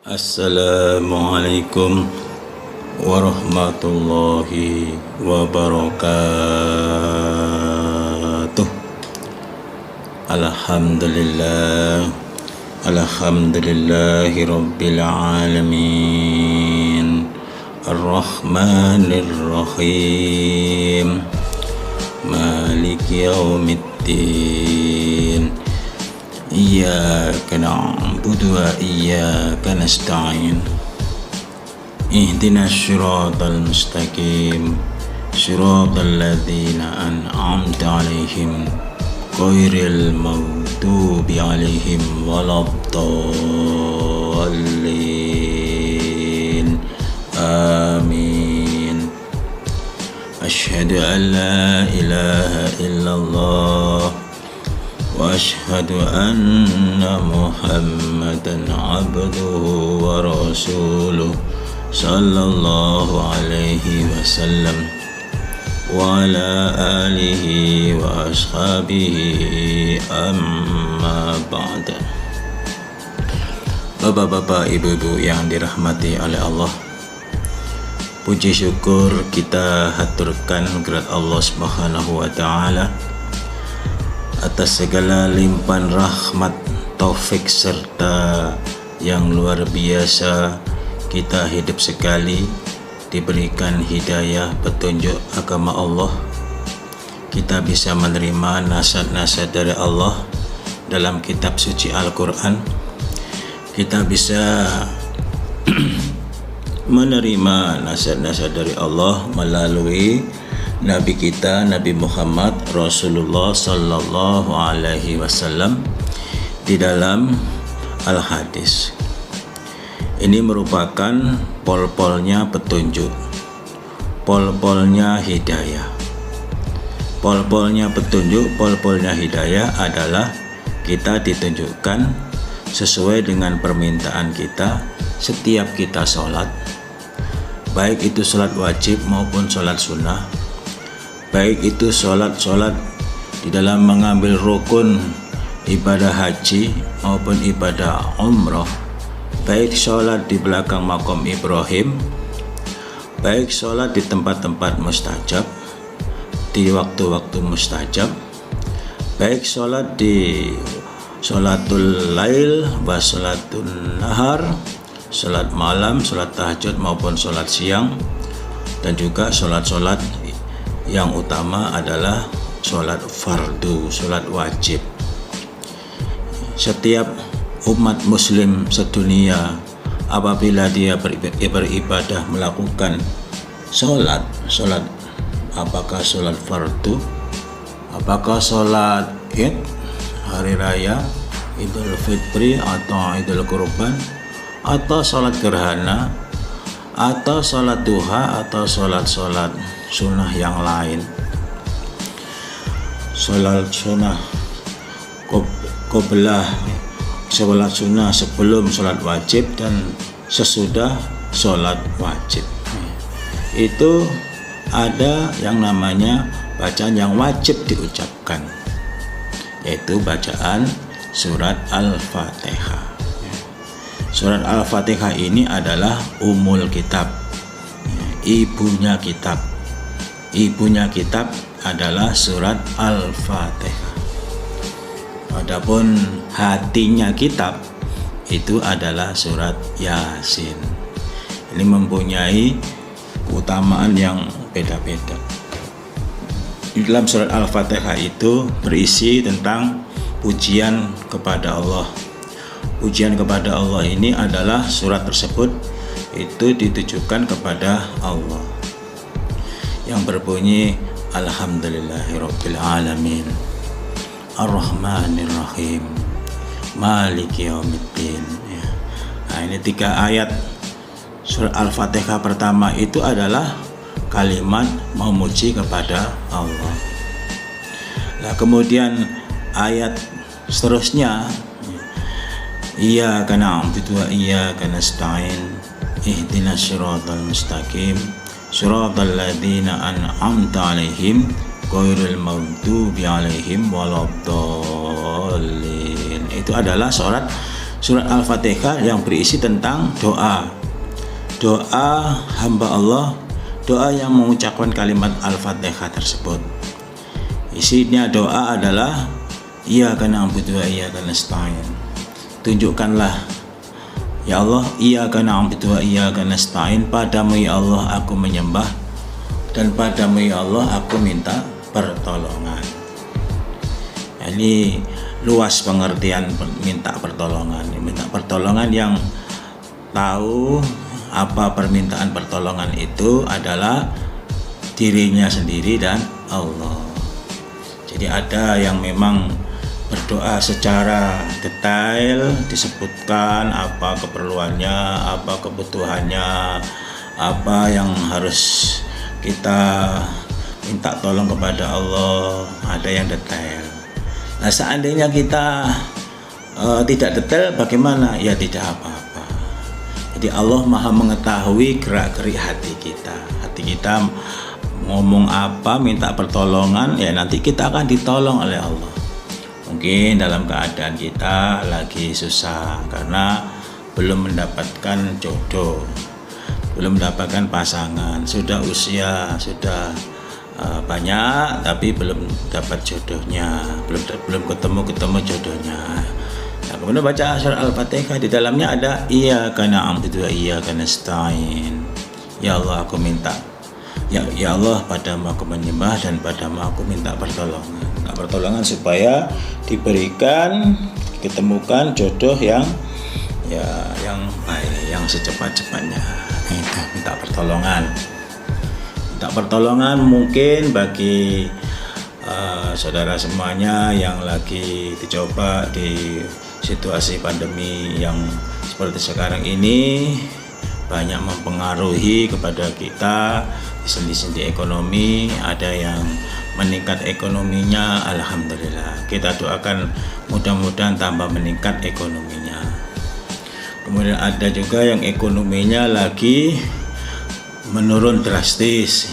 Assalamualaikum warahmatullahi wabarakatuh. Alhamdulillahi rabbil alamin, Ar-Rahmanir Rahim, Maliki yaumiddin, Iyyaka na'budu wa iyyaka nasta'in, Ihdinas siratal mustaqim, siratal ladzina an'amta 'alaihim ghairil maghdubi 'alaihim waladdallin. Amin. Asyhadu an la ilaha illallah wa asyhadu anna Muhammadan abduhu wa rasuluh sallallahu alaihi wasallam wa ala alihi wa ashabihi amma ba'da. Bapak-bapak, ibu-ibu yang dirahmati oleh Allah, puji syukur kita haturkan kepada Allah Subhanahu wa taala atas segala limpahan rahmat, taufik serta yang luar biasa. Kita hidup sekali diberikan hidayah petunjuk agama Allah. Kita bisa menerima nasihat-nasihat dari Allah dalam kitab suci Al-Quran. Kita bisa menerima nasihat-nasihat dari Allah melalui Nabi kita, Nabi Muhammad Rasulullah sallallahu alaihi wasallam di dalam Al-Hadis. Ini merupakan pol-polnya petunjuk, pol-polnya hidayah. Pol-polnya petunjuk, pol-polnya hidayah adalah kita ditunjukkan sesuai dengan permintaan kita setiap kita sholat, baik itu sholat wajib maupun sholat sunnah, baik itu sholat di dalam mengambil rukun ibadah haji maupun ibadah umrah, baik sholat di belakang makom Ibrahim, baik sholat di tempat-tempat mustajab, di waktu-waktu mustajab, baik sholat di sholatul lail wa sholatul nahar, sholat malam, sholat tahajud maupun sholat siang, dan juga sholat-sholat yang utama adalah sholat fardu, sholat wajib. Setiap umat muslim sedunia apabila dia beribadah melakukan sholat, apakah sholat fardu, apakah sholat id, hari raya, idul fitri atau idul kurban, atau sholat gerhana, atau sholat duha, atau sholat sunnah yang lain. Sholat sunnah qoblah, sholat sunnah sebelum sholat wajib dan sesudah sholat wajib. Itu ada yang namanya bacaan yang wajib diucapkan, yaitu bacaan surat Al-Fatihah. Surat Al-Fatihah ini adalah umul kitab, ibunya kitab. Ibunya kitab adalah surat Al-Fatihah. Adapun hatinya kitab itu adalah surat Yasin. Ini mempunyai keutamaan yang beda-beda. Di dalam surat Al-Fatihah itu berisi tentang pujian kepada Allah. Pujian kepada Allah ini adalah surat tersebut itu ditujukan kepada Allah yang berbunyi Alhamdulillahirabbil alamin, Ar-Rahmanir Rahim, Maliki yaumiddin. Nah, ini 3 ayat surat Al-Fatihah pertama itu adalah kalimat memuji kepada Allah. Nah, kemudian ayat seterusnya, Iyyaka na'budu wa iyyaka nasta'in, Ihdinas siratal mustaqim, siratal ladzina an'amta 'alaihim ghairil maghdubi 'alaihim waladdallin. Itu adalah surat Al-Fatihah yang berisi tentang doa hamba Allah, doa yang mengucapkan kalimat Al-Fatihah tersebut. Isinya doa adalah iyyaka na'budu wa iyyaka nasta'in. Tunjukkanlah ya Allah, iyyaka na'budu wa iyyaka nasta'in, padamu ya Allah aku menyembah dan padamu ya Allah aku minta pertolongan. Ini luas pengertian minta pertolongan yang tahu apa permintaan pertolongan itu adalah dirinya sendiri dan Allah. Jadi ada yang memang berdoa secara detail, disebutkan apa keperluannya, apa kebutuhannya, apa yang harus kita minta tolong kepada Allah, ada yang detail. Nah, seandainya kita tidak detail, bagaimana? Ya tidak apa-apa. Jadi Allah Maha mengetahui gerak-gerik hati kita. Hati kita ngomong apa, minta pertolongan, ya nanti kita akan ditolong oleh Allah. Mungkin dalam keadaan kita lagi susah karena belum mendapatkan jodoh, belum mendapatkan pasangan, sudah usia, sudah banyak tapi belum dapat jodohnya, belum ketemu jodohnya. Nah, kemudian baca surat Al-Fatihah, di dalamnya ada iyyaka na'budu wa iyyaka nasta'in. Ya Allah aku minta, ya Allah padamu aku menyembah dan padamu aku minta pertolongan supaya diberikan, ditemukan jodoh yang baik, yang secepat-cepatnya. Minta pertolongan mungkin bagi saudara semuanya yang lagi dicoba di situasi pandemi yang seperti sekarang ini, banyak mempengaruhi kepada kita di sendi-sendi ekonomi. Ada yang meningkat ekonominya, alhamdulillah, kita doakan mudah-mudahan tambah meningkat ekonominya. Kemudian ada juga yang ekonominya lagi menurun drastis,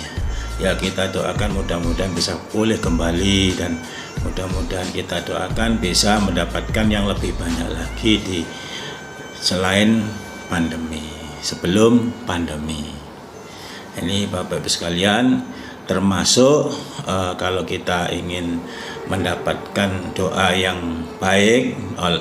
ya kita doakan mudah-mudahan bisa pulih kembali dan mudah-mudahan kita doakan bisa mendapatkan yang lebih banyak lagi di selain pandemi, sebelum pandemi. Ini Bapak Ibu sekalian, termasuk kalau kita ingin mendapatkan doa yang baik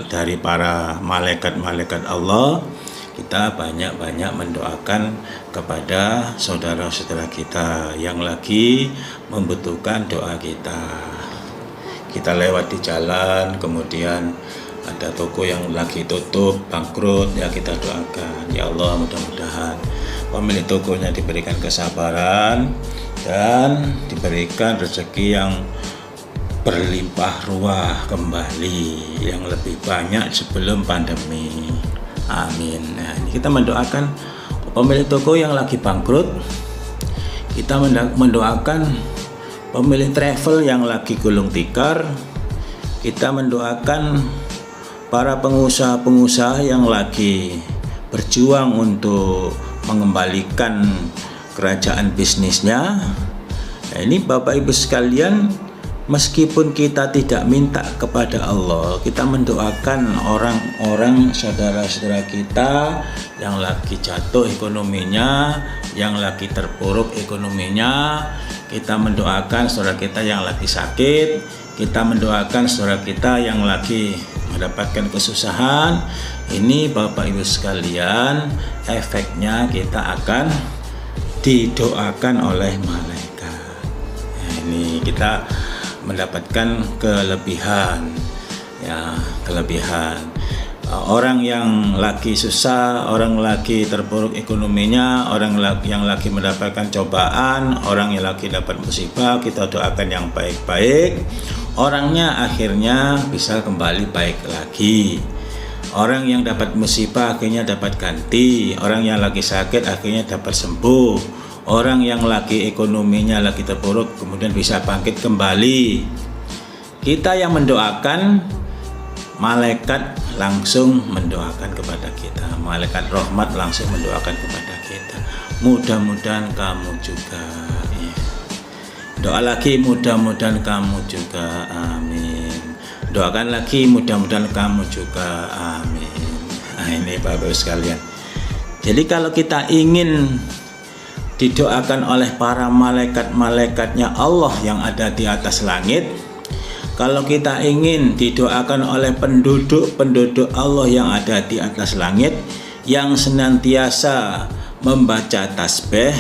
dari para malaikat-malaikat Allah, kita banyak-banyak mendoakan kepada saudara-saudara kita yang lagi membutuhkan doa kita. Kita lewat di jalan, kemudian ada toko yang lagi tutup, bangkrut, ya kita doakan, ya Allah mudah-mudahan pemilik tokonya diberikan kesabaran dan diberikan rezeki yang berlimpah ruah kembali, yang lebih banyak sebelum pandemi. Amin. Nah, ini kita mendoakan pemilik toko yang lagi bangkrut, kita mendoakan pemilik travel yang lagi gulung tikar, kita mendoakan para pengusaha-pengusaha yang lagi berjuang untuk mengembalikan kerajaan bisnisnya. Nah, ini Bapak Ibu sekalian, meskipun kita tidak minta kepada Allah, kita mendoakan orang-orang saudara-saudara kita yang lagi jatuh ekonominya, yang lagi terpuruk ekonominya. Kita mendoakan saudara kita yang lagi sakit, kita mendoakan saudara kita yang lagi mendapatkan kesusahan. Ini Bapak Ibu sekalian, efeknya kita akan didoakan oleh malaikat. Nah, ini kita mendapatkan kelebihan, ya kelebihan. Orang yang lagi susah, orang lagi terpuruk ekonominya, orang yang lagi mendapatkan cobaan, orang yang lagi dapat musibah, kita doakan yang baik-baik, orangnya akhirnya bisa kembali baik lagi. Orang yang dapat musibah akhirnya dapat ganti, orang yang lagi sakit akhirnya dapat sembuh, orang yang lagi ekonominya lagi terpuruk kemudian bisa bangkit kembali. Kita yang mendoakan, malaikat langsung mendoakan kepada kita, malaikat rahmat langsung mendoakan kepada kita. Mudah-mudahan kamu juga, ya. Doa lagi, mudah-mudahan kamu juga, amin. Doakan lagi, mudah-mudahan kamu juga, amin. ini Bapak-Ibu sekalian. Jadi kalau kita ingin didoakan oleh para malaikat-malaikatnya Allah yang ada di atas langit, kalau kita ingin didoakan oleh penduduk-penduduk Allah yang ada di atas langit, yang senantiasa membaca tasbih,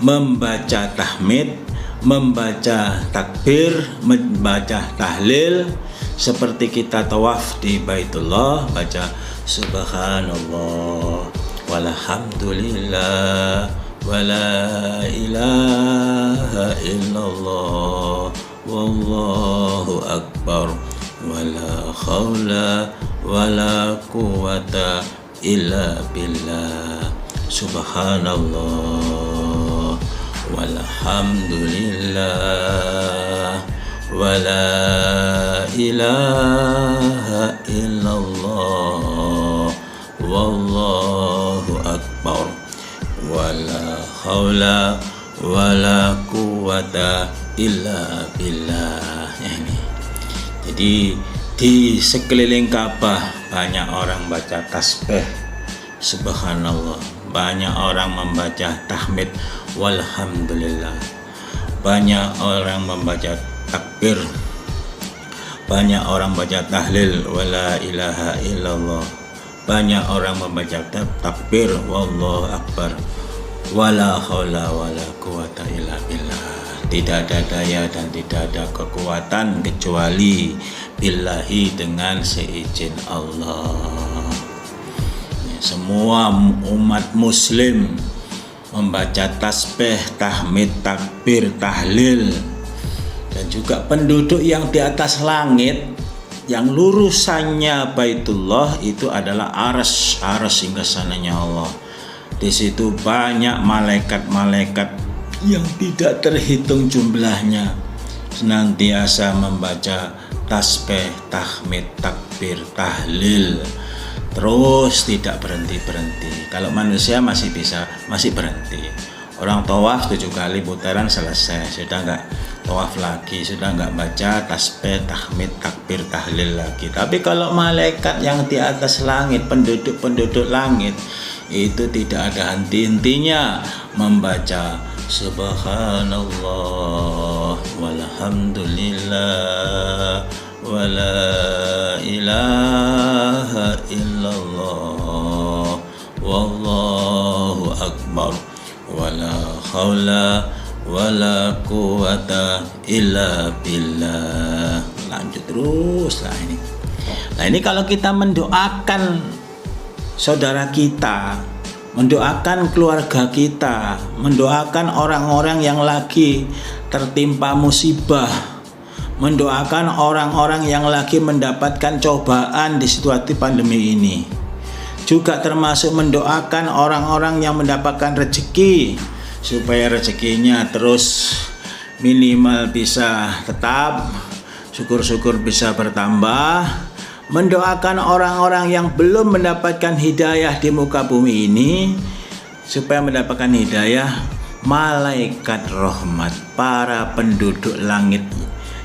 membaca tahmid, membaca takbir, membaca tahlil, seperti kita tawaf di Baitullah, baca subhanallah walhamdulillah wala ilaha illallah wallahu akbar wala khawla wala quwata illa billah subhanallah walhamdulillah wala ilaha illallah wallahu akbar wala haula wala quwata illa billah. Ini. Jadi di sekeliling Ka'bah banyak orang baca tasbih subhanallah, banyak orang membaca tahmid walhamdulillah, banyak orang membaca takbir, banyak orang baca tahlil wala ilaha illallah, banyak orang membaca takbir wallahu akbar wala haula wala quwata illa billah. Tidak ada daya dan tidak ada kekuatan kecuali billahi, dengan seizin Allah. Semua umat muslim membaca tasbih, tahmid, takbir, tahlil, dan juga penduduk yang di atas langit yang lurusannya Baitullah itu adalah arsy hingga sananya Allah. Di situ banyak malaikat-malaikat yang tidak terhitung jumlahnya, senantiasa membaca tasbih, tahmid, takbir, tahlil, terus tidak berhenti-berhenti. Kalau manusia masih berhenti. Orang tawaf 7 kali putaran selesai, sudah enggak tawaf lagi, sudah enggak baca tasbih, tahmid, takbir, tahlil lagi. Tapi kalau malaikat yang di atas langit, penduduk langit, itu tidak ada henti-hentinya membaca subhanallah walhamdulillah wala ilaha illallah wallahu akbar wala haula wala quwata illa billah. Lanjut terus lah ini. Nah, ini kalau kita mendoakan saudara kita, mendoakan keluarga kita, mendoakan orang-orang yang lagi tertimpa musibah, mendoakan orang-orang yang lagi mendapatkan cobaan di situasi pandemi ini, juga termasuk mendoakan orang-orang yang mendapatkan rezeki supaya rezekinya terus minimal bisa tetap, syukur-syukur bisa bertambah, mendoakan orang-orang yang belum mendapatkan hidayah di muka bumi ini supaya mendapatkan hidayah. Malaikat rahmat, para penduduk langit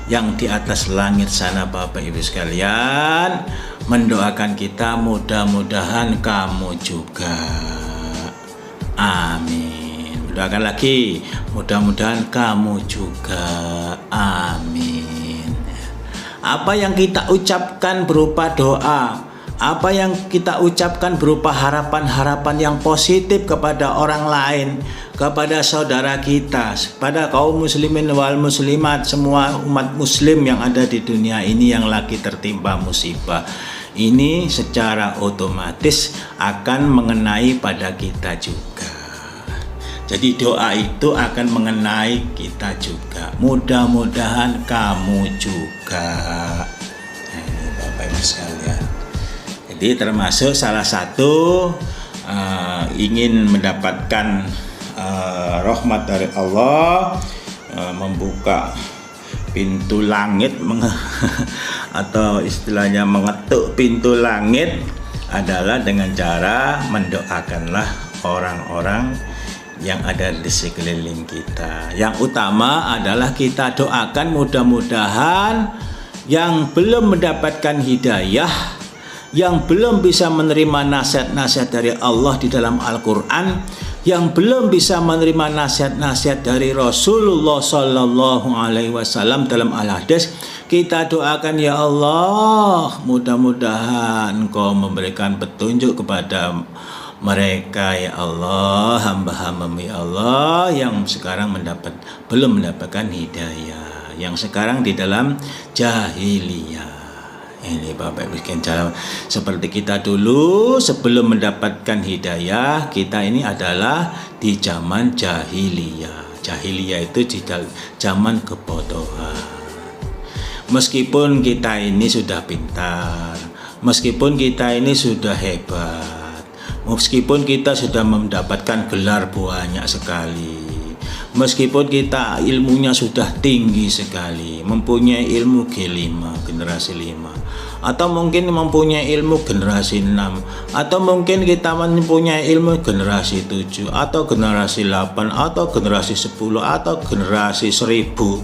yang di atas langit sana, Bapak Ibu sekalian, mendoakan kita, mudah-mudahan kamu juga. Amin. Doakan lagi, mudah-mudahan kamu juga. Amin. Apa yang kita ucapkan berupa doa, apa yang kita ucapkan berupa harapan-harapan yang positif kepada orang lain, kepada saudara kita, pada kaum muslimin wal muslimat, semua umat muslim yang ada di dunia ini yang lagi tertimpa musibah, ini secara otomatis akan mengenai pada kita juga. Jadi doa itu akan mengenai kita juga. Mudah-mudahan kamu juga, Bapak Ibu sekalian. Jadi termasuk salah satu ingin mendapatkan rahmat dari Allah, membuka pintu langit atau istilahnya mengetuk pintu langit adalah dengan cara mendoakanlah orang-orang yang ada di sekeliling kita. Yang utama adalah kita doakan mudah-mudahan yang belum mendapatkan hidayah, yang belum bisa menerima nasihat-nasihat dari Allah di dalam Al-Quran, yang belum bisa menerima nasihat-nasihat dari Rasulullah Sallallahu Alaihi Wasallam dalam Al-Hadis, kita doakan ya Allah, mudah-mudahan Engkau memberikan petunjuk kepada mereka ya Allah, hamba-hambamu ya Allah yang sekarang belum mendapatkan hidayah, yang sekarang di dalam jahiliyah. Ini Bapak Ibu sekalian, seperti kita dulu sebelum mendapatkan hidayah, kita ini adalah di zaman jahiliyah. Jahiliyah itu di zaman kebodohan. Meskipun kita ini sudah pintar, meskipun kita ini sudah hebat, meskipun kita sudah mendapatkan gelar banyak sekali, meskipun kita ilmunya sudah tinggi sekali, mempunyai ilmu G5, generasi 5, atau mungkin mempunyai ilmu generasi 6, atau mungkin kita mempunyai ilmu generasi 7, atau generasi 8, atau generasi 10, atau generasi 1000.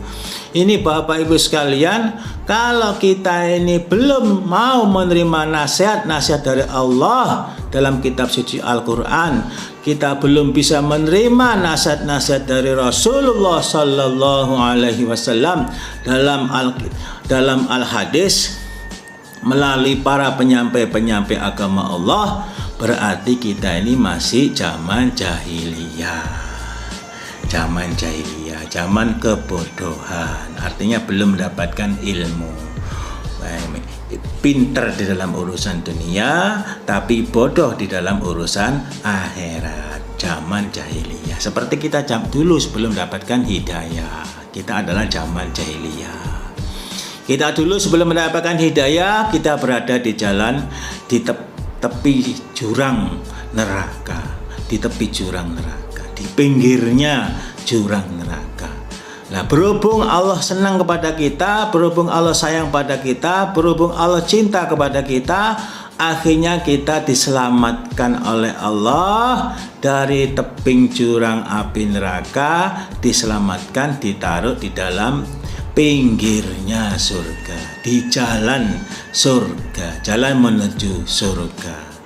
Ini Bapak Ibu sekalian, kalau kita ini belum mau menerima nasihat-nasihat dari Allah dalam kitab suci Al-Quran, kita belum bisa menerima nasihat-nasihat dari Rasulullah Sallallahu Alaihi Wasallam dalam Al-Hadis melalui para penyampai-penyampai agama Allah, berarti kita ini masih zaman jahiliyah. Zaman jahiliyah, zaman kebodohan, artinya belum mendapatkan ilmu. Pinter di dalam urusan dunia, tapi bodoh di dalam urusan akhirat. Zaman jahiliyah. Seperti kita dulu sebelum mendapatkan hidayah, kita adalah zaman jahiliyah. Kita dulu sebelum mendapatkan hidayah, kita berada di jalan di tepi jurang neraka, di tepi jurang neraka, di pinggirnya jurang neraka. Nah, berhubung Allah senang kepada kita, berhubung Allah sayang pada kita, berhubung Allah cinta kepada kita, akhirnya kita diselamatkan oleh Allah dari tebing jurang api neraka, diselamatkan, ditaruh di dalam pinggirnya surga, di jalan surga, jalan menuju surga.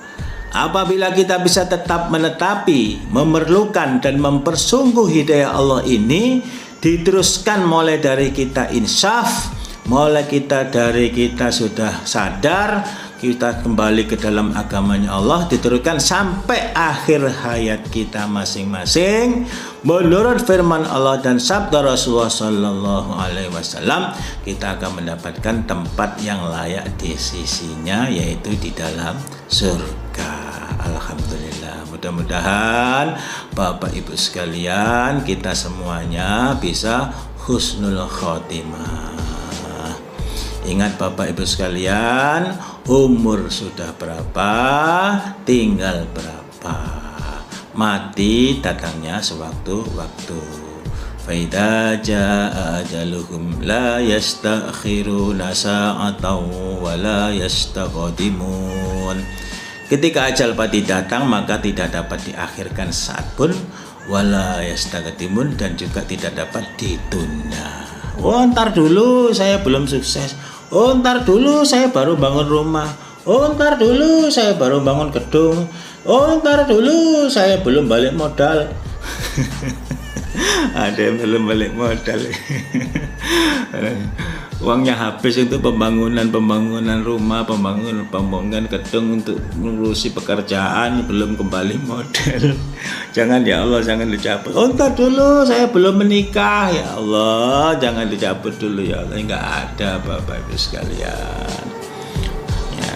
Apabila kita bisa tetap menetapi, memerlukan dan mempersungguh hidayah Allah ini, diteruskan mulai dari kita insaf, mulai dari kita sudah sadar, kita kembali ke dalam agamanya Allah, diteruskan sampai akhir hayat kita masing-masing menurut firman Allah dan sabda Rasulullah Sallallahu Alaihi Wasallam, kita akan mendapatkan tempat yang layak di sisinya, yaitu di dalam surga. Alhamdulillah, mudah-mudahan Bapak Ibu sekalian, kita semuanya bisa husnul khotimah. Ingat Bapak Ibu sekalian, umur sudah berapa, tinggal berapa, mati datangnya sewaktu-waktu. Faida jaa ajaluhum la yastakhiruna sa'atan wa la yastaqdimun. Ketika ajal pati datang, maka tidak dapat diakhirkan saat pun, wala yastaqdimun, dan juga tidak dapat ditunda. Oh, ntar dulu saya belum sukses. Oh, ntar dulu saya baru bangun rumah. Oh, ntar dulu saya baru bangun gedung. Oh, ntar dulu saya belum balik modal. Ada yang belum balik modal. Uangnya habis untuk pembangunan rumah, pembangunan gedung, untuk mengurusi pekerjaan, belum kembali modal. Jangan ya Allah, jangan dicabut. Oh, ntar dulu saya belum menikah. Ya Allah, jangan dicabut dulu ya Allah. Enggak ada Bapak Ibu sekalian. Ya,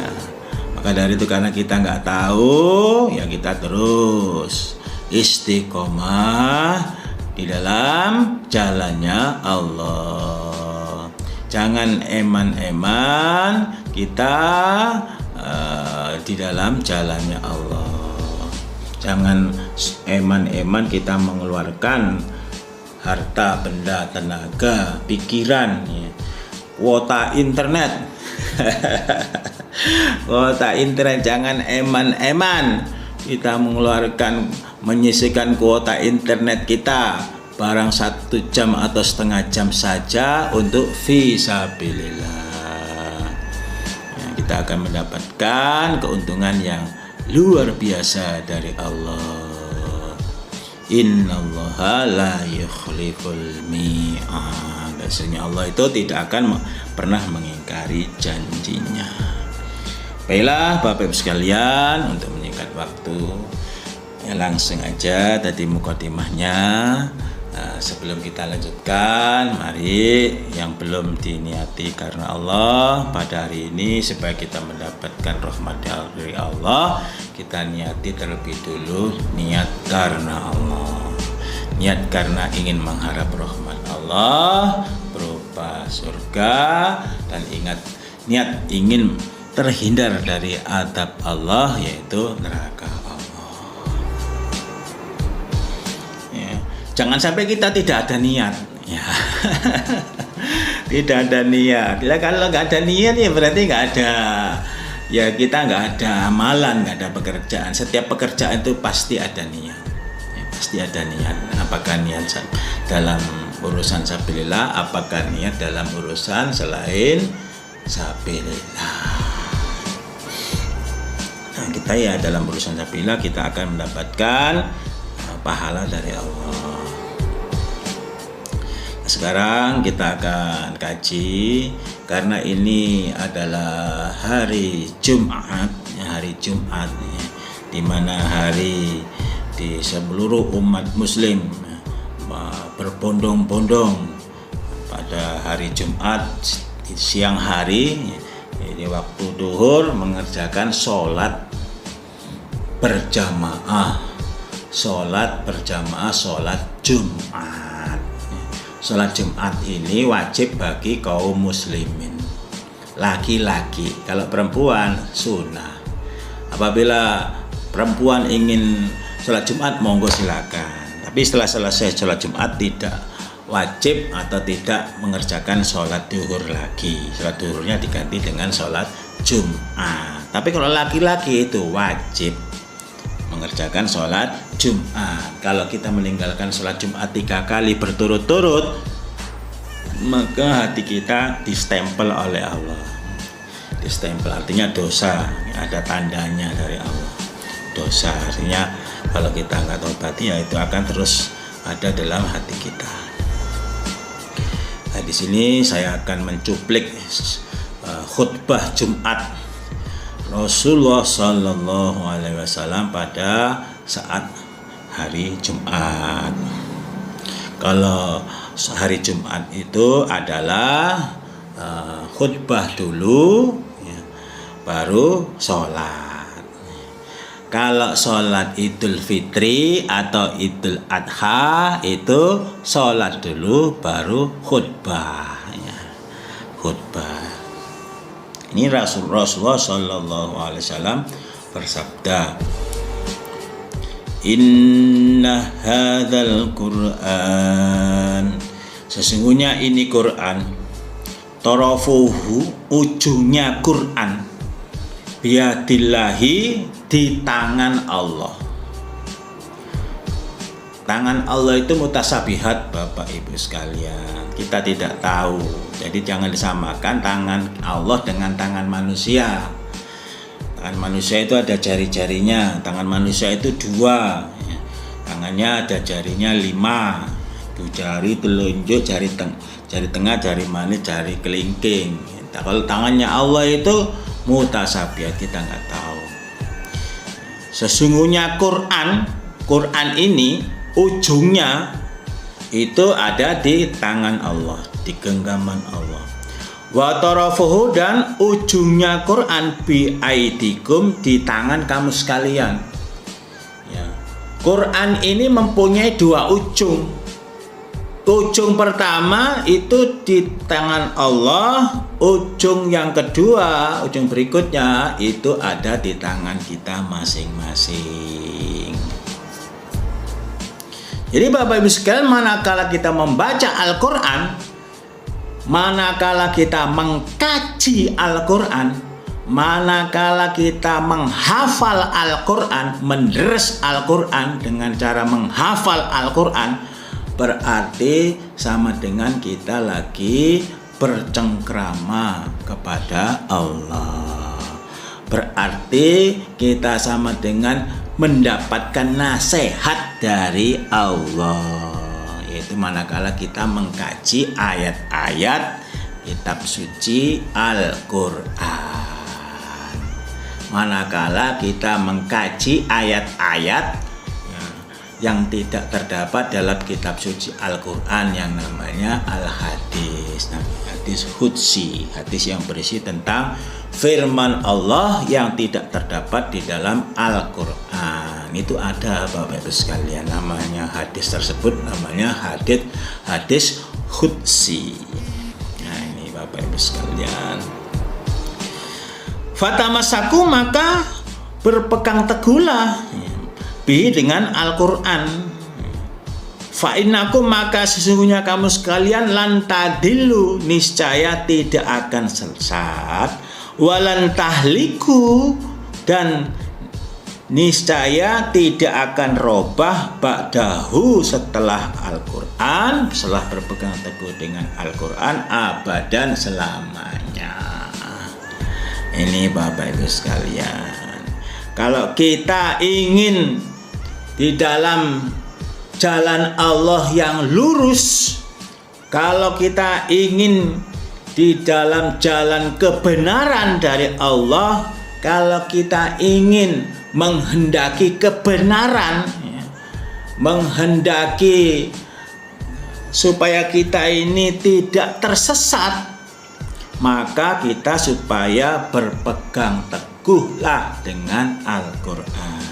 maka dari itu, karena kita nggak tahu, ya kita terus istiqomah di dalam jalannya Allah. Jangan eman-eman kita di dalam jalannya Allah. Jangan eman-eman kita mengeluarkan harta, benda, tenaga, pikiran, ya. Kuota internet. Kuota internet, jangan eman-eman kita mengeluarkan, menyisihkan kuota internet kita barang 1 jam atau setengah jam saja untuk fisabilillah. Ya, kita kita akan mendapatkan keuntungan yang luar biasa dari Allah. Innallaha la yukhliful mi'ad. Biasanya Allah itu tidak akan pernah mengingkari janjinya. Baiklah Bapak Ibu sekalian, untuk menyingkat waktu, ya langsung aja tadi mukadimahnya. Sebelum kita lanjutkan, mari yang belum diniati karena Allah pada hari ini supaya kita mendapatkan rahmat dari Allah, kita niati terlebih dulu niat karena Allah. Niat karena ingin mengharap rahmat Allah berupa surga, dan ingat niat ingin terhindar dari azab Allah, yaitu neraka Allah. Jangan sampai kita tidak ada niat, ya. Tidak ada niat. Ya, kalau nggak ada niat ya berarti nggak ada. Ya kita nggak ada amalan, nggak ada pekerjaan. Setiap pekerjaan itu pasti ada niat. Ya, pasti ada niat. Apakah niat dalam urusan sabilillah, apakah niat dalam urusan selain sabilillah. Nah, kita ya dalam urusan sabilillah kita akan mendapatkan pahala dari Allah. Sekarang kita akan kaji, karena ini adalah hari Jumat, di mana hari di seluruh umat Muslim berbondong-bondong pada hari Jumat di siang hari, di waktu duhur mengerjakan sholat berjamaah, sholat Jumat. Sholat Jumat ini wajib bagi kaum muslimin laki-laki. Kalau perempuan sunnah. Apabila perempuan ingin sholat Jumat, monggo silakan. Tapi setelah selesai sholat Jumat tidak wajib atau tidak mengerjakan sholat duhur lagi. Sholat duhurnya diganti dengan sholat Jumat. Tapi kalau laki-laki itu wajib mengerjakan sholat Jumat. Kalau kita meninggalkan sholat Jumat 3 kali berturut-turut, maka hati kita distempel oleh Allah. Distempel artinya dosa, ada tandanya dari Allah. Dosa artinya kalau kita nggak tobat, ya itu akan terus ada dalam hati kita. Nah, di sini saya akan mencuplik khutbah Jumat Rasulullah Sallallahu Alaihi Wasallam pada saat hari Jumat. Kalau hari Jumat itu adalah khutbah dulu, ya, baru sholat. Kalau sholat Idul Fitri atau Idul Adha itu sholat dulu baru khutbah, ya. Khutbah. Ini Rasulullah Sallallahu Alaihi Wasallam bersabda, Inna hadzal Qur'an, sesungguhnya ini Quran, tarafuhu, ujungnya Quran, biadillahi, di tangan Allah. Tangan Allah itu mutasabihat Bapak Ibu sekalian. Kita tidak tahu. Jadi jangan disamakan tangan Allah dengan tangan manusia. Tangan manusia itu ada jari-jarinya. Tangan manusia itu 2. Tangannya ada jarinya 5. 2 jari telunjuk, jari tengah, jari manis, jari kelingking. Kalau tangannya Allah itu mutasabihat, kita nggak tahu. Sesungguhnya Quran ini ujungnya itu ada di tangan Allah, di genggaman Allah. Wa tarafuhu, dan ujungnya Quran bi aidikum, di tangan kamu sekalian. Ya. Quran ini mempunyai 2 ujung. Ujung pertama itu di tangan Allah, ujung yang kedua, ujung berikutnya itu ada di tangan kita masing-masing. Jadi Bapak Ibu sekalian, manakala kita membaca Al-Quran, manakala kita mengkaji Al-Quran, manakala kita menghafal Al-Quran, menderes Al-Quran dengan cara menghafal Al-Quran, berarti sama dengan kita lagi bercengkrama kepada Allah. berarti kita sama dengan mendapatkan nasihat dari Allah, yaitu manakala kita mengkaji ayat-ayat kitab suci Al-Quran. Manakala kita mengkaji ayat-ayat yang tidak terdapat dalam kitab suci Al-Quran yang namanya Al-Hadis, hadis Qudsi, hadis yang berisi tentang firman Allah yang tidak terdapat di dalam Al-Quran. Itu ada Bapak Ibu sekalian, namanya hadis tersebut namanya hadis Qudsi. Nah ini Bapak Ibu sekalian, fatamasaku maka berpegang teguhlah dengan Al-Quran. Fa'innakum maka sesungguhnya kamu sekalian lan tadillu niscaya tidak akan sesat, walan tahliku dan niscaya tidak akan robah ba'dahu setelah Al-Quran, setelah berpegang teguh dengan Al-Quran abadan selamanya. Ini Bapak Ibu sekalian, kalau kita ingin di dalam jalan Allah yang lurus, kalau kita ingin di dalam jalan kebenaran dari Allah, kalau kita ingin menghendaki kebenaran, menghendaki supaya kita ini tidak tersesat, maka kita supaya berpegang teguhlah dengan Al-Quran.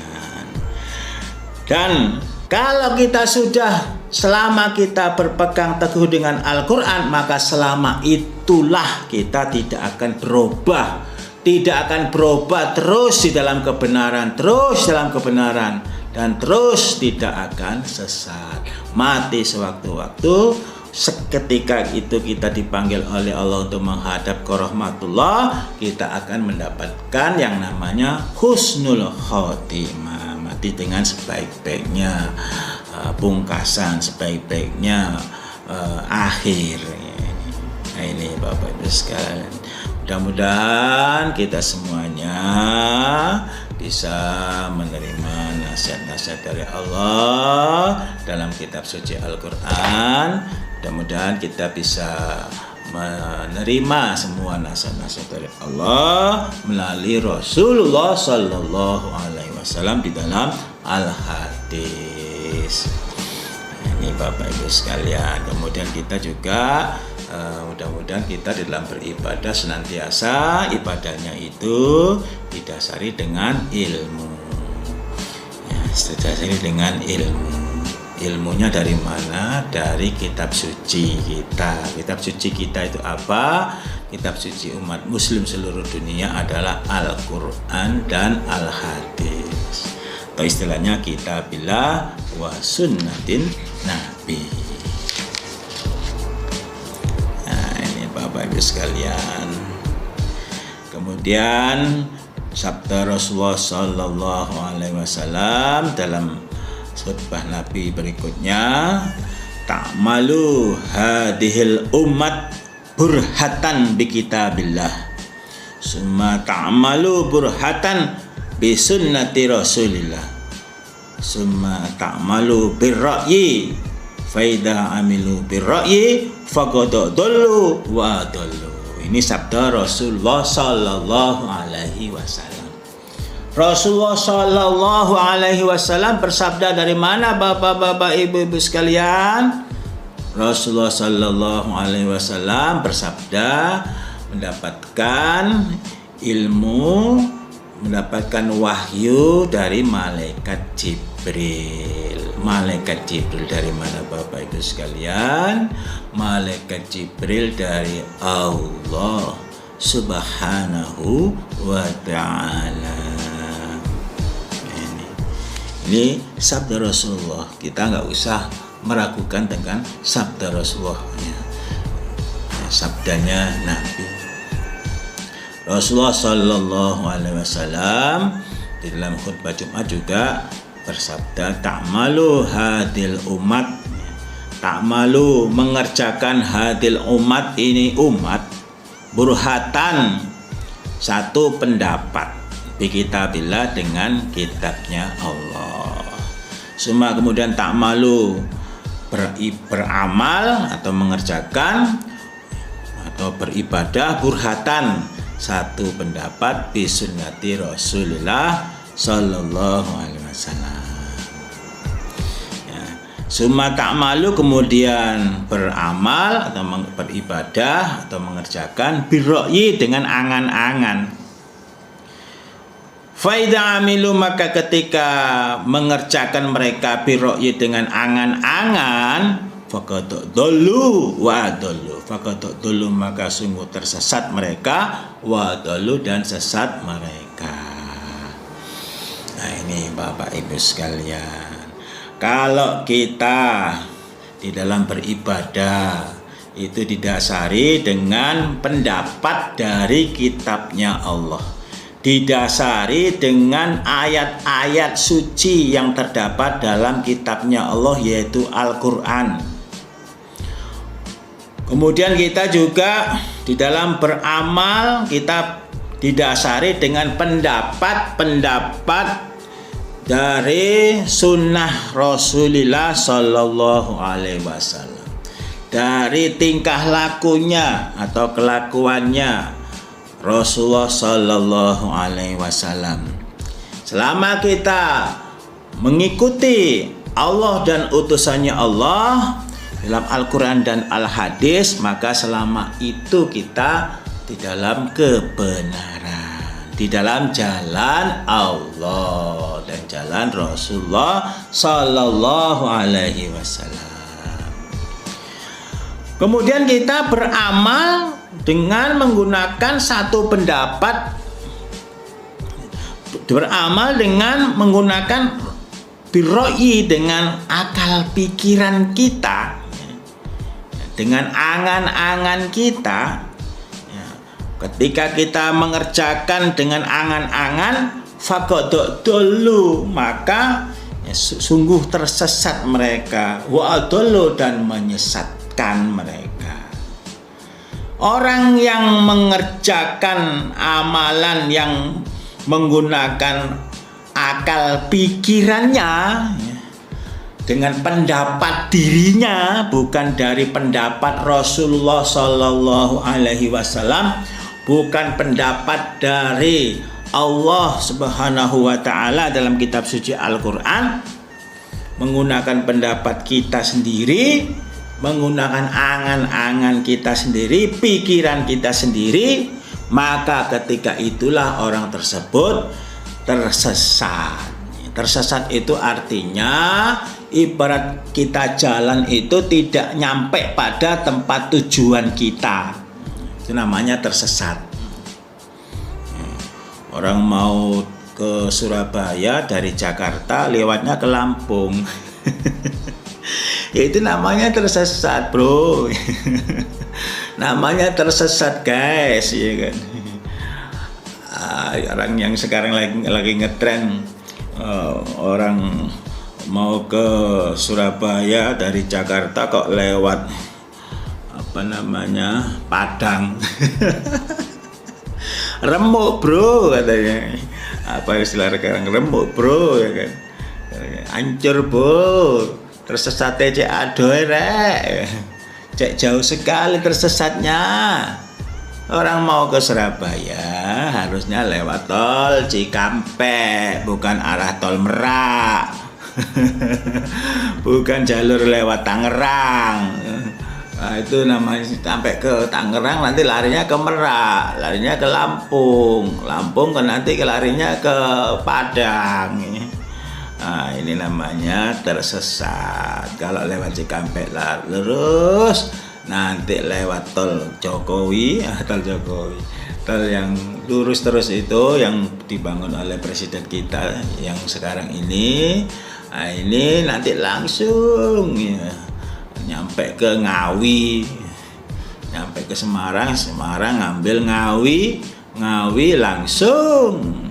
Dan kalau kita sudah, selama kita berpegang teguh dengan Al-Quran, maka selama itulah kita tidak akan berubah, tidak akan berubah terus di dalam kebenaran, terus dalam kebenaran, dan terus tidak akan sesat. Mati sewaktu-waktu, seketika itu kita dipanggil oleh Allah untuk menghadap ke rahmatullah, kita akan mendapatkan yang namanya husnul khotimah, mati dengan sebaik-baiknya pungkasan, sebaik-baiknya akhir. Nah ini Bapak Ibu sekalian, mudah-mudahan kita semuanya bisa menerima nasihat-nasihat dari Allah dalam kitab suci Al-Quran. Mudah-mudahan kita bisa menerima semua nasihat-nasihat dari Allah melalui Rasulullah Sallallahu Alaihi Wasallam di dalam Al-Hadis. Ini Bapak Ibu sekalian, kemudian kita juga mudah-mudahan kita di dalam beribadah senantiasa ibadahnya itu didasari dengan ilmu, ya, didasari dengan ilmu. Ilmunya dari mana? Dari kitab suci kita. Kitab suci kita itu apa? Kitab suci umat muslim seluruh dunia adalah Al-Quran dan Al-Hadis, atau istilahnya kitabillah wa sunnatin Nabi. Nah ini Bapak Ibu sekalian, kemudian sabda Rasulullah Sallallahu Alaihi Wasallam dalam khutbah Nabi berikutnya, ta'malu hadhil ummat burhatan bi kitabillah summa ta'malu burhatan bi sunnati rasulillah summa ta'malu birra'yi faida amilu birra'yi faqad dallu wa dallu. Ini sabda Rasulullah Sallallahu Alaihi Wasallam. Rasulullah Sallallahu Alaihi Wasallam bersabda dari mana bapak-bapak, ibu-ibu sekalian? Rasulullah Sallallahu Alaihi Wasallam bersabda mendapatkan ilmu, mendapatkan wahyu dari malaikat Jibril. Malaikat Jibril dari mana bapak ibu sekalian? Malaikat Jibril dari Allah Subhanahu wa Ta'ala. Ini sabda Rasulullah, kita nggak usah meragukan dengan sabda Rasulullah, sabdanya Nabi. Rasulullah Sallallahu Alaihi Wasallam di dalam khutbah Jumat juga bersabda, ta'malu hadil umat, ta'malu mengerjakan hadil umat, ini umat, burhatan satu pendapat, bi kitabillah, dengan kitabnya Allah. Summa kemudian ta'malu, beramal atau mengerjakan atau beribadah, burhatan, satu pendapat, bi sunnati Rasulillah sallallahu alaihi wasallam. Summa ta'malu kemudian beramal atau beribadah atau mengerjakan, birro'yi dengan angan-angan. Faida amilu maka ketika mengerjakan mereka birro'yi dengan angan-angan, faqad dhallu wa dhallu, faqad dhallu maka sungguh tersesat mereka, wa dhallu dan sesat mereka. Nah ini Bapak Ibu sekalian, kalau kita di dalam beribadah itu didasari dengan pendapat dari kitabnya Allah, didasari dengan ayat-ayat suci yang terdapat dalam kitabnya Allah, yaitu Al-Quran. Kemudian kita juga di dalam beramal kita didasari dengan pendapat-pendapat dari sunnah Rasulullah Sallallahu Alaihi Wasallam, dari tingkah lakunya atau kelakuannya Rasulullah Sallallahu Alaihi Wasallam. Selama kita mengikuti Allah dan utusannya Allah dalam Al-Quran dan Al-Hadis, maka selama itu kita di dalam kebenaran, di dalam jalan Allah dan jalan Rasulullah Sallallahu Alaihi Wasallam. Kemudian kita beramal dengan menggunakan satu pendapat, beramal dengan menggunakan birro'i, dengan akal pikiran kita, dengan angan-angan kita. Ketika kita mengerjakan dengan angan-angan, faqad dhallu maka sungguh tersesat mereka, wa adallu dan menyesatkan mereka. Orang yang mengerjakan amalan yang menggunakan akal pikirannya dengan pendapat dirinya, bukan dari pendapat Rasulullah Sallallahu Alaihi Wasallam, bukan pendapat dari Allah Subhanahu wa Ta'ala dalam kitab suci Al-Quran, menggunakan pendapat kita sendiri, menggunakan angan-angan kita sendiri, pikiran kita sendiri, maka ketika itulah orang tersebut tersesat. Tersesat itu artinya ibarat kita jalan itu tidak nyampe pada tempat tujuan kita. Itu namanya tersesat. Orang mau ke Surabaya dari Jakarta, lewatnya ke Lampung. Ya itu namanya tersesat, bro. Namanya tersesat, guys, ya kan. Orang yang sekarang lagi ngetren, orang mau ke Surabaya dari Jakarta kok lewat Padang. Remuk, bro, katanya. Apa istilah sekarang, remuk, bro, ya kan. Hancur, bro. Tersesat cek adoy, rek. Cek jauh sekali tersesatnya. Orang mau ke Surabaya harusnya lewat tol Cikampek, bukan arah tol Merak. Bukan jalur lewat Tangerang. Nah, itu namanya sampai ke Tangerang nanti larinya ke Merak, larinya ke Lampung, Lampung kan nanti larinya ke Padang. Nah, ini namanya tersesat. Kalau lewat Cikampek lurus, nanti lewat tol Jokowi, tol yang lurus terus itu yang dibangun oleh presiden kita yang sekarang ini. Nah, ini nanti langsung ya, nyampe ke Ngawi, nyampe ke Semarang, ngambil Ngawi langsung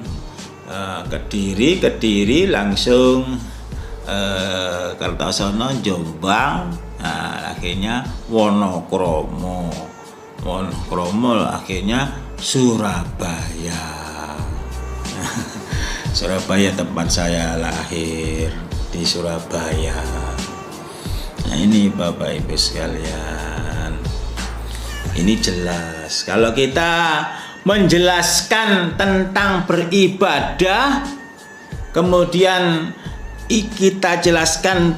Kediri langsung Kertosono, Jombang, nah, akhirnya Wonokromo akhirnya Surabaya. Surabaya tempat saya lahir, di Surabaya. Nah ini Bapak Ibu sekalian, ini jelas kalau kita menjelaskan tentang beribadah, kemudian kita jelaskan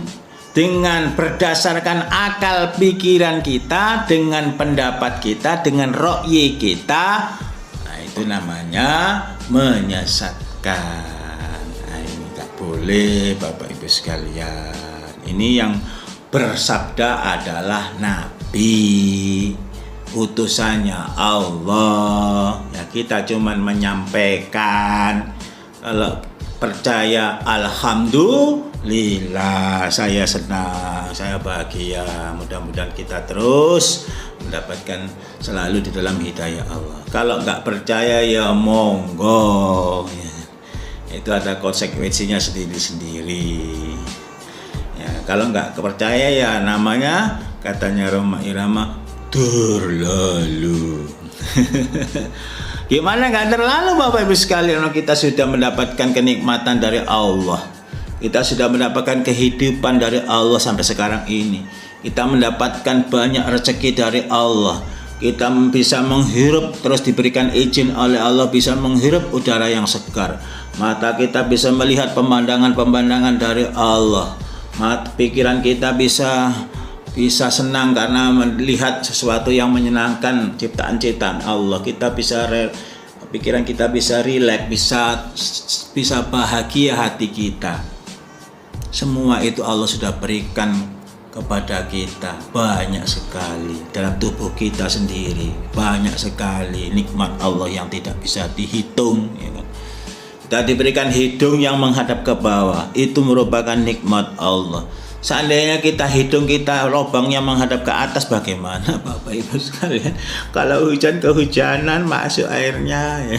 dengan berdasarkan akal pikiran kita, dengan pendapat kita, dengan ro'yi kita, nah itu namanya menyesatkan. Nah ini tak boleh Bapak Ibu sekalian. Ini yang bersabda adalah Nabi, utusannya Allah. Ya kita cuman menyampaikan. Kalau percaya, alhamdulillah, saya senang, saya bahagia. Mudah-mudahan kita terus mendapatkan selalu di dalam hidayah Allah. Kalau nggak percaya ya monggo, ya. Itu ada konsekuensinya sendiri-sendiri. Ya, kalau nggak percaya ya namanya, katanya Roma Irama, terlalu. Gimana nggak terlalu Bapak Ibu sekalian, kita sudah mendapatkan kenikmatan dari Allah, kita sudah mendapatkan kehidupan dari Allah sampai sekarang ini, kita mendapatkan banyak rezeki dari Allah, kita bisa menghirup, terus diberikan izin oleh Allah bisa menghirup udara yang segar, mata kita bisa melihat pemandangan-pemandangan dari Allah, pikiran kita bisa senang karena melihat sesuatu yang menyenangkan, ciptaan-ciptaan Allah. Kita bisa pikiran kita bisa rileks, bisa bahagia hati kita. Semua itu Allah sudah berikan kepada kita banyak sekali dalam tubuh kita sendiri, banyak sekali nikmat Allah yang tidak bisa dihitung, ya kan? Kita diberikan hidung yang menghadap ke bawah, itu merupakan nikmat Allah. Seandainya hidung kita lubangnya menghadap ke atas, bagaimana Bapak Ibu sekalian? Kalau hujan kehujanan masuk airnya, ya.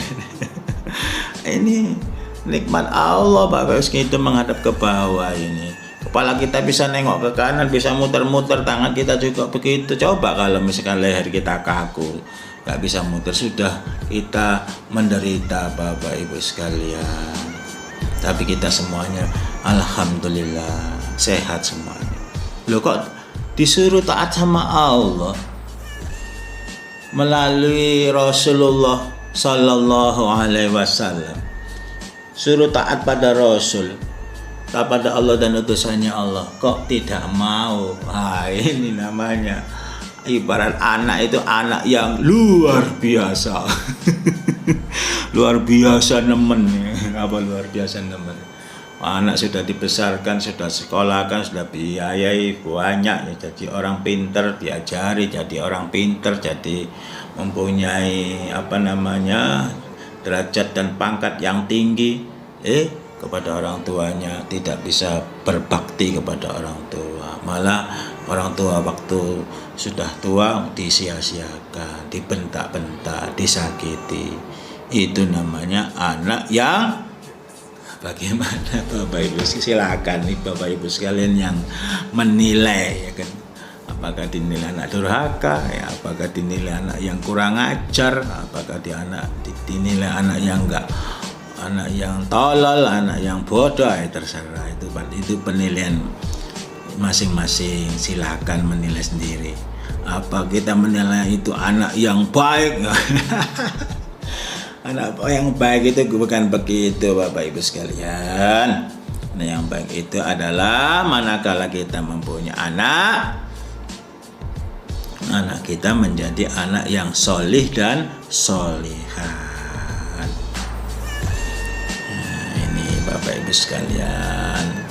Ini nikmat Allah Bapak Ibu, itu menghadap ke bawah ini. Kepala kita bisa nengok ke kanan, bisa muter-muter, tangan kita juga begitu. Coba kalau misalkan leher kita kaku, nggak bisa muter, sudah kita menderita Bapak Ibu sekalian. Tapi kita semuanya alhamdulillah sehat semuanya. Loh kok disuruh taat sama Allah melalui Rasulullah Sallallahu Alaihi Wasallam, suruh taat pada Rasul, taat pada Allah dan utusannya Allah, kok tidak mau? Ini namanya ibarat anak itu anak yang luar biasa. Luar biasa nemen. Apa luar biasa nemen? Anak sudah dibesarkan, sudah sekolahkan, sudah biayai banyak, ya, jadi orang pinter, diajari jadi orang pinter, jadi mempunyai derajat dan pangkat yang tinggi, kepada orang tuanya tidak bisa berbakti kepada orang tua, malah orang tua waktu sudah tua disia-siakan, dibentak-bentak, disakiti. Itu namanya anak yang bagaimana Bapak Ibu? Silakan nih Bapak Ibu sekalian yang menilai, ya kan? Apakah dinilai anak durhaka, ya, apakah dinilai anak yang kurang ajar, apakah dinilai anak yang tolol, anak yang bodoh, ya terserah. Itu penilaian masing-masing, silakan menilai sendiri. Apa kita menilai itu anak yang baik? Anak yang baik itu bukan begitu Bapak Ibu sekalian. Anak yang baik itu adalah manakala kita mempunyai anak kita menjadi anak yang solih dan solihan. Nah, ini Bapak Ibu sekalian.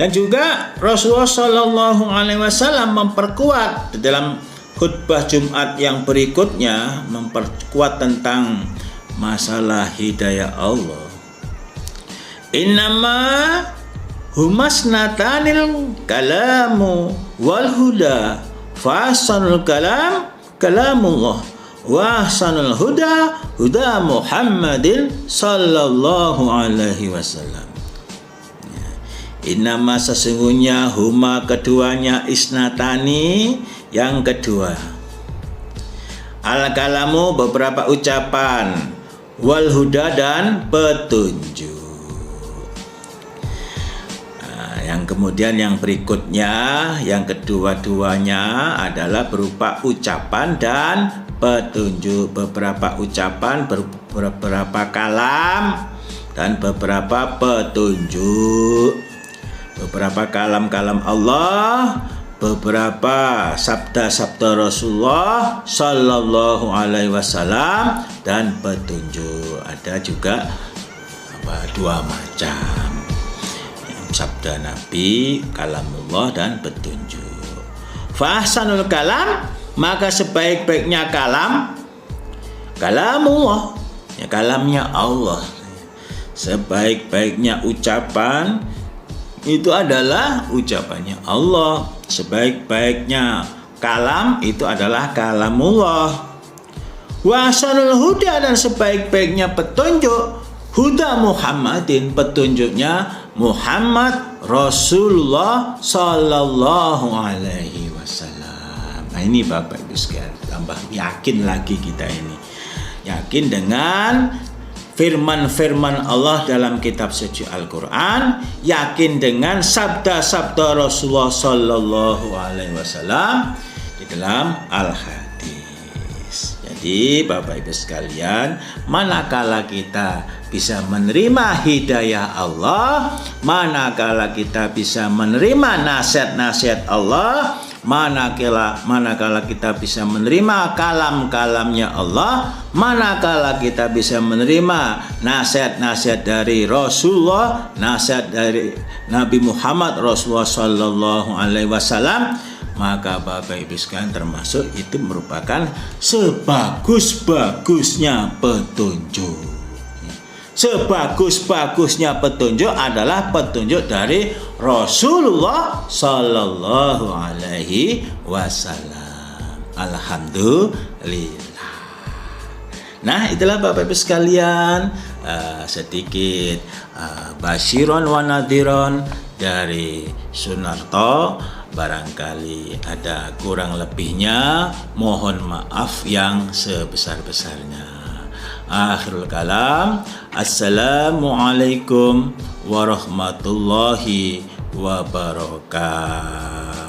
Dan juga Rasulullah Shallallahu Alaihi Wasallam memperkuat dalam khutbah Jumat yang berikutnya, memperkuat tentang masalah hidayah Allah. Innama humasnatanil kalamu wal huda, fasanul kalam kalamullah, wa ahsanul huda huda Muhammadin sallallahu alaihi wasallam. Innama sesungguhnya huma keduanya, isnatani yang kedua, al kalamu beberapa ucapan, wal huda dan petunjuk. Yang kemudian yang berikutnya, yang kedua-duanya adalah berupa ucapan dan petunjuk. Beberapa ucapan, beberapa kalam, dan beberapa petunjuk. Beberapa kalam-kalam Allah, beberapa sabda-sabda Rasulullah Sallallahu Alaihi Wasallam, dan petunjuk. Ada juga dua macam, sabda Nabi, kalamullah, dan petunjuk. Fahsanul kalam, maka sebaik-baiknya kalam, kalamullah, ya kalamnya Allah. Sebaik-baiknya ucapan itu adalah ucapannya Allah. Sebaik-baiknya kalam itu adalah kalamullah. Wahsanul huda, dan sebaik-baiknya petunjuk, huda Muhammadin, petunjuknya Muhammad Rasulullah Sallallahu Alaihi Wasallam. Nah ini Bapak Ibu sekalian, tambah yakin lagi kita ini. Yakin dengan firman-firman Allah dalam kitab suci Al-Quran, yakin dengan sabda-sabda Rasulullah Sallallahu Alaihi Wasallam di dalam Al-Hadis. Jadi Bapak Ibu sekalian, manakala kita bisa menerima hidayah Allah, manakala kita bisa menerima nasihat-nasihat Allah, manakala kita bisa menerima kalam-kalamnya Allah, manakala kita bisa menerima nasihat-nasihat dari Rasulullah, nasihat dari Nabi Muhammad Rasulullah Sallallahu Alaihi Wasallam, maka Bapak Ibu sekalian termasuk itu merupakan sebagus-bagusnya petunjuk. Sebagus-bagusnya petunjuk adalah petunjuk dari Rasulullah Sallallahu Alaihi Wasallam. Alhamdulillah. Nah, itulah Bapak Ibu sekalian, sedikit basyiron wa nadhiron dari Sunarto. Barangkali ada kurang lebihnya, mohon maaf yang sebesar-besarnya. Akhirul kalam, assalamualaikum warahmatullahi wabarakatuh.